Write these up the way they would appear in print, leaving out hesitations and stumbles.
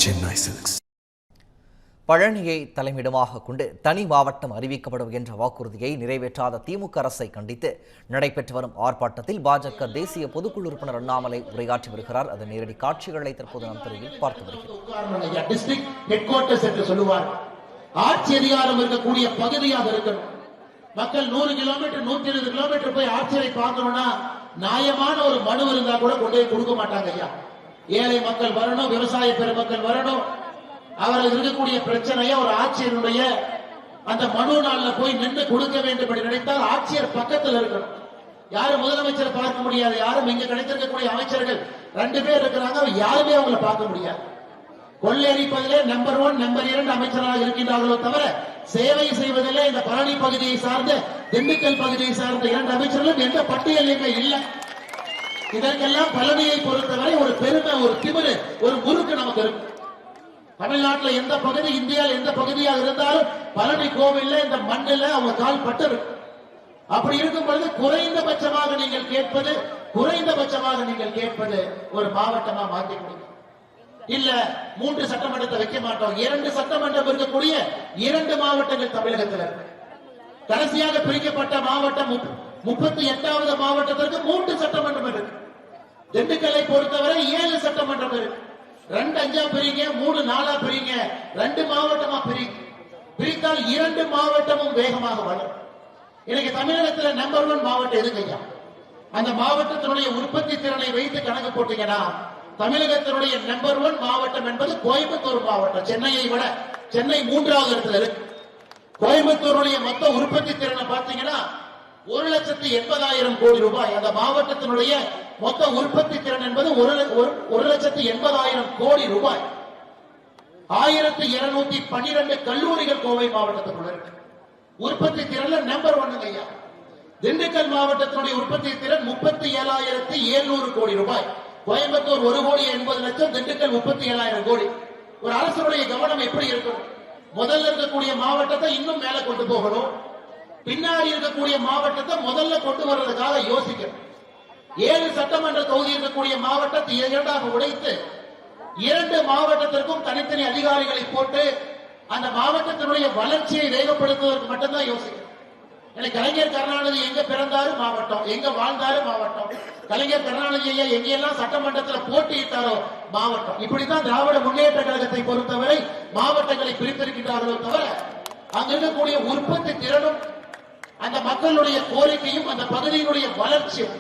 Chennai Silks. பழனியை தலைமையிடமாக கொண்டு தனி மாவட்டம் அறிவிக்கப்படும் என்ற வாக்குறுதியை நிறைவேற்றாத திமுக அரசை கண்டித்து நடைபெற்று வரும் ஆர்ப்பாட்டத்தில் பாஜக தேசிய பொதுக்குழு உறுப்பினர் அண்ணாமலை உரையாற்றி வருகிறார். அதன் நேரடி காட்சிகளை தற்போது நம் திரையில் பார்த்து வருகிறோம். ஆட்சி அதிகாரம் இருக்கக்கூடிய பகுதியாக இருக்கணும். மக்கள் 100 கிலோமீட்டர் 120 கிலோமீட்டர் போய் ஆட்சியை பார்க்கணும்னா நியாயமான ஒரு மனு இருந்தா கூட கொண்டு போய் கொடுக்க மாட்டாங்க ஐயா. ஏழை மக்கள் வரணும், விவசாய பெருமக்கள் வரணும். அவர்கள் இருக்கக்கூடிய பிரச்சனையை ஒரு ஆட்சியருடைய அந்த மனு நாள்ல போய் நின்று கொடுக்க வேண்டும் என்று நினைத்தால் ஆட்சியர் பக்கத்தில் இருக்கணும். யாரும் முதலமைச்சரை பார்க்க முடியாது. யாரும் இங்க கிடைத்திருக்கக்கூடிய அமைச்சர்கள் 2 பேர் இருக்கிறாங்க, யாருமே அவங்களை பார்க்க முடியாது. கொள்ளையடிப்பதிலே நம்பர் 1 நம்பர் 2 அமைச்சராக இருக்கின்றார்களோ தவிர சேவை செய்வதிலே இந்த பழனி பகுதியை சார்ந்த திண்டுக்கல் பகுதியை சார்ந்த 2 அமைச்சர்களும் எந்த பட்டியலுமே இல்லை. இதற்கெல்லாம் பழனியை பொறுத்தவரை ஒரு பெருமை, ஒரு திமிரு, ஒரு முறுக்கு நமக்கு இருக்கு. தமிழ்நாட்டில் எந்த பகுதி, இந்தியாவில் எந்த பகுதியாக இருந்தாலும் பழனி கோவில்ல இந்த மண்ணில் அவங்க கால் பட்டு. அப்படி இருக்கும் பொழுது குறைந்தபட்சமாக நீங்கள் கேட்பது ஒரு மாவட்டமா மாற்றி கொடுங்க. இல்ல 3 சட்டமன்றத்தை வைக்க மாட்டோம், 2 சட்டமன்றம் இருக்கக்கூடிய 2 மாவட்டங்கள் தமிழகத்தில் இருக்கு. கடைசியாக பிரிக்கப்பட்ட மாவட்டம் 38வது மாவட்டத்திற்கு 3 சட்டமன்றம் இருக்கு. திண்டுக்கல்லை பொறுத்தவரை 7 சட்டமன்றம் இருக்கு. 2 5 பிரிங்க, 3 4 பிரிங்க, 2 மாவட்டமா பிரித்தால் 2 மாவட்டமும் வேகமாக வளரும். இன்னைக்கு தமிழகத்தில் நம்பர் 1 மாவட்டம் எதுங்க ஐயா? அந்த மாவட்டத்தினுடைய உற்பத்தி திறனை வைத்து கணக்கு போட்டீங்கன்னா தமிழகத்தினுடைய நம்பர் 1 மாவட்டம் என்பது கோயம்புத்தூர் மாவட்டம். சென்னையை விட சென்னை 3வது இடத்துல இருக்கு. கோயம்புத்தூருடைய மொத்த உற்பத்தி திறனை பார்த்தீங்கன்னா 1,80,000 கோடி ரூபாய். அந்த மாவட்டத்தினுடைய மொத்த உற்பத்தி திறன் என்பது 1,80,000 கோடி ரூபாய். 1212 கல்லூரிகள் கோவை மாவட்டத்துக்குள்ள இருக்கு. உற்பத்தி திறன்ல நம்பர் 1 ஐயா. திண்டுக்கல் மாவட்டத்தினுடைய உற்பத்தி திறன் 37,700 கோடி ரூபாய். கோயம்புத்தூர் 1,80,00,000, திண்டுக்கல் 37,000 கோடி. ஒரு அரசுடைய கவனம் எப்படி இருக்கும்? முதல்ல இருக்கக்கூடிய மாவட்டத்தை இன்னும் மேல கொண்டு போகணும், பின்னாடி இருக்கக்கூடிய மாவட்டத்தை முதல்ல கொண்டு வர்றதுக்காக யோசிக்கணும். 7 சட்டமன்ற தொகுதி இருக்கக்கூடிய மாவட்டத்தை 2ஆக உடைத்து 2 மாவட்டத்திற்கும் தனித்தனி அதிகாரிகளை போட்டு அந்த மாவட்டத்தினுடைய வளர்ச்சியை வேகப்படுத்துவதற்கு மட்டும்தான் யோசிக்கணும். கலைஞர் கருணாநிதி எங்க பிறந்தாரு மாவட்டம், எங்க வாழ்ந்தாரு மாவட்டம். கலைஞர் கருணாநிதி எங்கெல்லாம் சட்டமன்றத்தில் போட்டியிட்டாரோ மாவட்டம். இப்படித்தான் திராவிட முன்னேற்ற கழகத்தை பொறுத்தவரை மாவட்டங்களை பிரித்திருக்கின்றார்களோ தவிர அங்க இருக்கக்கூடிய உற்பத்தி திறனும் அந்த மக்களுடைய கோரிக்கையும் அந்த பகுதியினுடைய வளர்ச்சியும்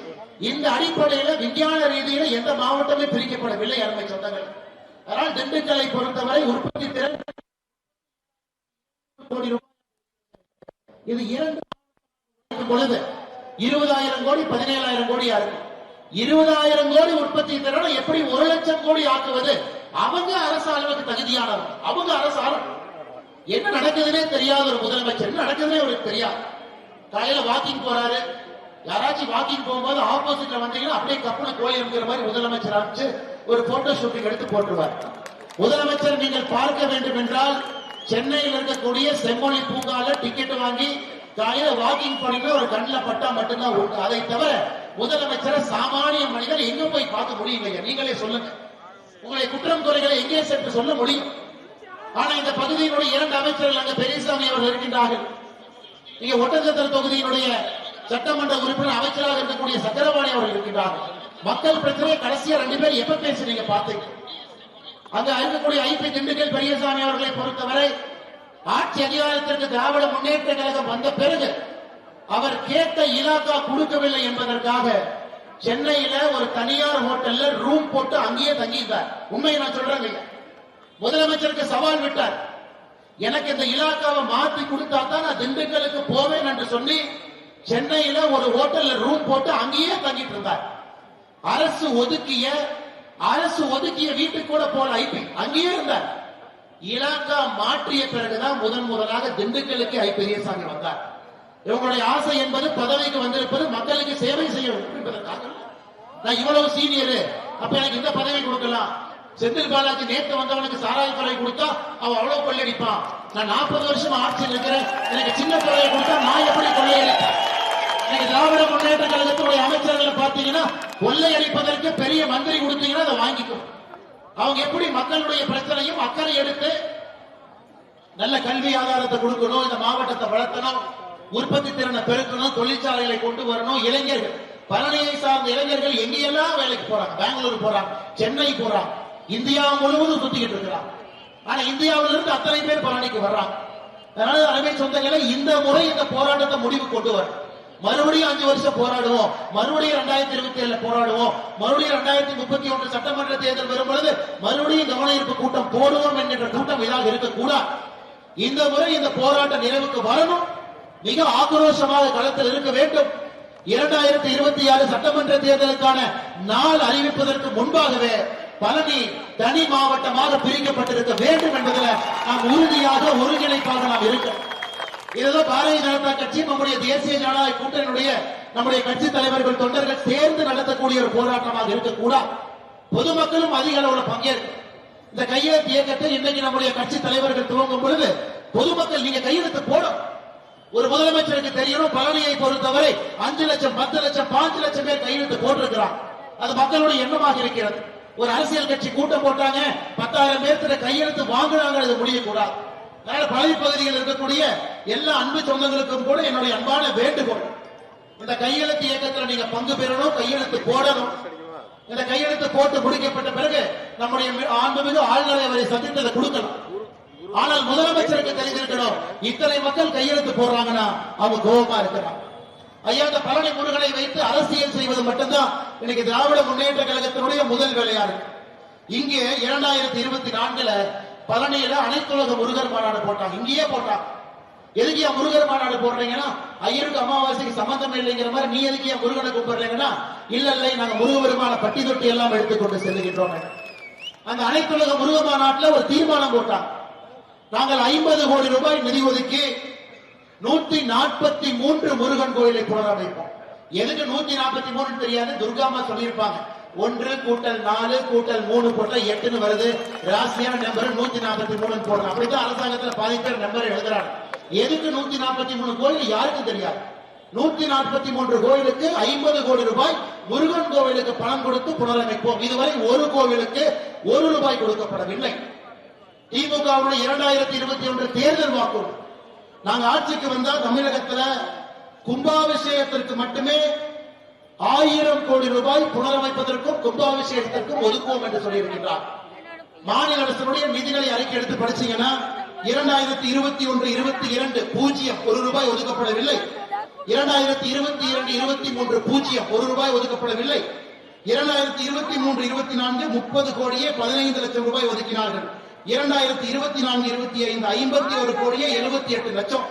இந்த அடிப்படையில் விஞ்ஞான ரீதியில எந்த மாவட்டமே பிரிக்கப்படவில்லை அருமை சொந்தங்கள். அதனால் திண்டுக்கல்லை பொறுத்தவரை உற்பத்தி திறன் கோடி ரூபாய். இது 2 பொழுது 20,000 கோடி 17,000 கோடியா இருக்கு. 20,000 கோடி உற்பத்தி திறனை எப்படி 1,00,000 கோடி ஆக்குவது? அவங்க அரசு அளவுக்கு தகுதியானவர். அவங்க அரசு என்ன நடக்குதுன்னே தெரியாத ஒரு முதலமைச்சர், என்ன நடக்குதுன்னே அவருக்கு தெரியாது. காலையில வாக்கிங் போறாரு, யாராச்சும் வாக்கிங் போகும்போது ஆப்போசிட்ல வந்தீங்கன்னா அப்படியே கப்பல கோயிலுங்கிற மாதிரி முதலமைச்சர் அமைச்சு ஒரு போட்டோ ஷூட்டிங் எடுத்து போட்டுருவார். முதலமைச்சர் நீங்கள் பார்க்க வேண்டும் என்றால் சென்னையில் இருக்கக்கூடிய செம்மொழி பூங்கால டிக்கெட் வாங்கி காலையில வாக்கிங் பண்ணிட்டு ஒரு கண்ணில் பட்டா மட்டும்தான் உண்டு. அதை தவிர முதலமைச்சரை சாமானிய மனிதர் எங்க போய் பார்க்க முடியுங்க? நீங்களே சொல்லுங்க. உங்களை குற்றம் குறைகளை எங்கே சென்று சொல்ல முடியும்? ஆனா இந்த பகுதியினுடைய 2 அமைச்சர்கள் அங்க பெரியசாமி அவர்கள் இருக்கின்றார்கள். இங்க ஒட்டஞ்சத்திர தொகுதியினுடைய சட்டமன்ற உறுப்பினர் அமைச்சராக இருக்கக்கூடிய சக்கரபாணி அவர்கள் இருக்கின்றார்கள். மக்கள் பிரச்சனையை கடைசியா 2 பேர் எப்ப பேசுறீங்க பாத்தீங்க? அங்க இருக்கக்கூடிய ஐபி திண்டுக்கல் பெரியசாமி அவர்களை பொறுத்தவரை ஆட்சி அதிகாரத்திற்கு திராவிட முன்னேற்ற கழகம் வந்த பிறகு அவர் கேட்ட இலாக்கா கொடுக்கவில்லை என்பதற்காக சென்னையில ஒரு தனியார் ஹோட்டல்ல ரூம் போட்டு அங்கேயே தங்கியிருந்தார். உண்மையை நான் சொல்றேங்க. முதலமைச்சருக்கு சவால் விட்டார். எனக்கு இந்த இலாக்காவை மாற்றி கொடுத்தா தான் நான் திண்டுக்கலுக்கு போவேன் என்று சொல்லி சென்னையில ஒரு ஹோட்டல்ல ரூம் போட்டு அங்கேயே தங்கிட்டு இருந்தார். அரசு ஒதுக்கிய வீட்டுக்கு கூட போல ஐபி அங்கேயே இருந்தார். இலாக்கா மாற்றிய பிறகுதான் முதலாக திண்டுக்கலுக்கு ஐ பெரியசாமி வந்தார். இவங்களுடைய ஆசை என்பது பதவிக்கு வந்திருப்பது மக்களுக்கு சேவை செய்ய வேண்டும் என்பதற்காக. நான் இவ்வளவு சீனியர், அப்ப எனக்கு இந்த பதவி கொடுக்கலாம். செந்தில் பாலாஜி நேற்று வந்தவனுக்கு சாராய துறை கொடுத்தா அவன் அவ்வளவு கொள்ளையடிப்பான். நான் 40 வருஷம் ஆட்சியில் இருக்கிறேன், எனக்கு சின்ன துறையை கொடுத்தா நான் எப்படி கொள்ளையடிப்பேன்? திராவிட முன்னேற்ற கழகத்துடைய அமைச்சர்களை பார்த்தீங்கன்னா கொள்ளையடிப்பதற்கு பெரிய மந்திரி கொடுத்தீங்கன்னா அதை வாங்கிக்கும். அவங்க எப்படி மக்களுடைய பிரச்சனையும் அக்கறை எடுத்து நல்ல கல்வி ஆதாரத்தை கொடுக்கணும், இந்த மாவட்டத்தை வளர்த்தணும், உற்பத்தி திறனை பெருக்கணும், தொழிற்சாலைகளை கொண்டு வரணும். இளைஞர்கள், பழனியை சார்ந்த இளைஞர்கள் எங்கெல்லாம் வேலைக்கு போறாங்க, பெங்களூர் போறாங்க, சென்னை போறாங்க, இந்தியா முழுவதும் சுத்திக்கிட்டு இருக்கிறாங்க. ஆனா இந்தியாவிலிருந்து அத்தனை பேர் பழனிக்கு வர்றாங்க. அதனால அருமை சொந்தங்களை, இந்த முறை இந்த போராட்டத்தை முடிவு கொண்டு வர, மறுபடியும் 5 வருஷம் போராடுவோம், மறுபடியும் 2027 போராடுவோம், மறுபடியும் 2031 சட்டமன்ற தேர்தல் வரும் பொழுது மறுபடியும் கவன ஈர்ப்பு கூட்டம் போடுவோம் என்கின்ற கூட்டம் இதாக இருக்கக்கூடாது. இந்த முறை இந்த போராட்ட நிறைவுக்கு வரணும், மிக ஆக்ரோஷமாக களத்தில் இருக்க வேண்டும். 2026 சட்டமன்ற தேர்தலுக்கான நாள் அறிவிப்பதற்கு முன்பாகவே பழனி தனி மாவட்டமாக பிரிக்கப்பட்டிருக்க வேண்டும் என்பதில் நாம் உறுதியாக ஒருங்கிணைப்பாக நாம் இருக்கிறோம். இதுதான் பாரதிய ஜனதா கட்சி, நம்முடைய தேசிய ஜனநாயக கூட்டணியுடைய நம்முடைய கட்சி தலைவர்கள், தொண்டர்கள் சேர்ந்து நடத்தக்கூடிய ஒரு போராட்டமாக இருக்கக்கூடாது. பொதுமக்களும் அதிக அளவில் பங்கேற்கும். இந்த கையெழுத்து இயக்கத்தை இன்னைக்கு நம்முடைய கட்சி தலைவர்கள் துவங்கும் பொழுது பொதுமக்கள் நீங்க கையெழுத்து போடும். ஒரு முதலமைச்சருக்கு தெரியணும், பழனியை பொறுத்தவரை 5 லட்சம், 10 லட்சம், 5 லட்சம் பேர் கையெழுத்து போட்டிருக்கிறார். அது மக்களுடைய எண்ணமாக இருக்கிறது. ஒரு அரசியல் கட்சி கூட்டம் போட்டாங்க, 10,000 பேர்த்திட்ட கையெழுத்து வாங்கினாங்க, அது முடியக்கூடாது. அதனால பழனி பகுதியில் இருக்கக்கூடிய எல்லா அன்பு சொந்தங்களுக்கும் கூட என்னுடைய அன்பான வேண்டுகோள், இந்த கையெழுத்து இயக்கத்தில் நீங்க பங்கு பெறணும், கையெழுத்து போடணும். இந்த கையெழுத்து போட்டு முடிக்கப்பட்ட பிறகு நம்முடைய ஆண்புமிகு ஆளுநரை அவரை சந்தித்ததை கொடுக்கலாம். ஆனால் முதலமைச்சருக்கு தெரிஞ்சிருக்கணும், இத்தனை மக்கள் கையெழுத்து போடுறாங்கன்னா அவங்க கோபமா இருக்கிறாங்க. ஐயா, இந்த பழனி முருகனை வைத்து அரசியல் செய்வது மட்டும்தான் இன்னைக்கு திராவிட முன்னேற்ற கழகத்தினுடைய முதல் வேலையா இருக்கு. இங்கே 2024 பழனியில அனைத்துலக முருகர் மாநாடு போட்டாங்க, இங்கேயே போட்டாங்க. எதுக்கு முருகர் மாநாடு போடுறீங்கன்னா, ஐயருக்கு அமாவாசைக்கு சம்பந்தம் இல்லைங்கிற மாதிரி நீ எதுக்கு முருகனை கூப்பிடுறீங்கன்னா, இல்ல இல்லை நாங்க முருகபெருமான பட்டி தொட்டி எல்லாம் எடுத்துக்கொண்டு செல்லுகின்றோம். அந்த அனைத்துலக முருக மாநாட்டில் ஒரு தீர்மானம் போட்டாங்க, நாங்கள் 50 கோடி ரூபாய் நிதி ஒதுக்கி 143 முருகன் கோயிலை புனரமைப்போம். எதுக்கு 143 தெரியாது, துர்காமா சொல்லியிருப்பாங்க. 1 கூட்டல் 4 கூட்டல் 3 போட்டா 8 வருது, ராசியான நம்பர் 143 போடுறோம். அப்படித்தான் அரசாங்கத்தில் பாதி பேர் நம்பர் எழுதுறாங்க. எதுக்கு 143 கோயில் யாருக்கும் தெரியாது. 143 கோயிலுக்கு 50 கோடி ரூபாய் முருகன் கோவிலுக்கு பணம் கொடுத்து புனரமைப்போம். இதுவரை ஒரு கோவிலுக்கு 1 ரூபாய் கொடுக்கப்படவில்லை. திமுக 2021 தேர்தல் வாக்குறுதி, நாங்க ஆட்சிக்கு வந்தா தமிழகத்துல கும்பாபிஷேகத்திற்கு மட்டுமே 1000 கோடி ரூபாய் புனரமைப்பதற்கும் கும்பாபிஷேகத்திற்கும் ஒதுக்குவோம் என்று சொல்லியிருக்கிறார். மாநில அரசுடைய நிதிநிலை அறிக்கை எடுத்து படிச்சீங்கன்னா 2021-22 பூஜ்ஜியம் 1 ரூபாய் ஒதுக்கப்படவில்லை. 2022-23 பூஜ்ஜியம் 1 ரூபாய் ஒதுக்கப்படவில்லை. 2023-24 30 கோடியே 15 லட்சம் ரூபாய் ஒதுக்கினார்கள். 2024-25 51 கோடியே 78 லட்சம்.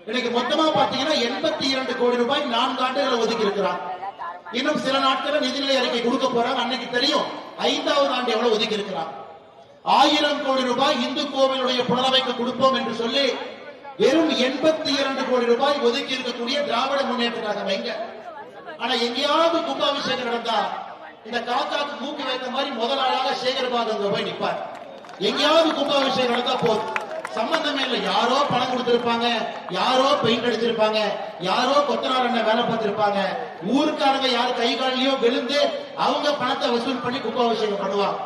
இன்னைக்கு மொத்தமா பாத்தீங்கன்னா 82 கோடி ரூபாய் 4 ஆண்டுகளை ஒதுக்கி இருக்கிறார். இன்னும் சில நாட்கள் நிதிநிலை அறிக்கை கொடுக்க போறாங்க, அன்னைக்கு தெரியும் 5வது ஆண்டு எவ்வளவு ஒதுக்கி இருக்கிறார். 1000 கோடி ரூபாய் இந்து கோவிலுடைய புனரமைக்க கொடுப்போம் என்று சொல்லி வெறும் 82 கோடி ரூபாய் ஒதுக்கி இருக்கக்கூடிய திராவிட முன்னேற்ற கழகம் எங்க? ஆனா எங்கேயாவது கும்பாபிஷேகம் நடந்தா இந்த காக்காக்கு மூக்கு வைத்த மாதிரி முதல் ஆளாக சேகர்பாபு அங்க போய் நிற்பார். எங்கேயாவது கும்பாபிஷேகம் நடந்தா போதும், சம்பந்தமே இல்லை. யாரோ பணம் கொடுத்திருப்பாங்க, யாரோ பெயிண்ட் அடிச்சிருப்பாங்க, யாரோ கொத்தனார் என்ன வேலை பார்த்திருப்பாங்க, ஊருக்காரங்க யாரு கை காலிலையோ விழுந்து அவங்க பணத்தை வசூல் பண்ணி கும்பாபிஷேகம் பண்ணுவாங்க.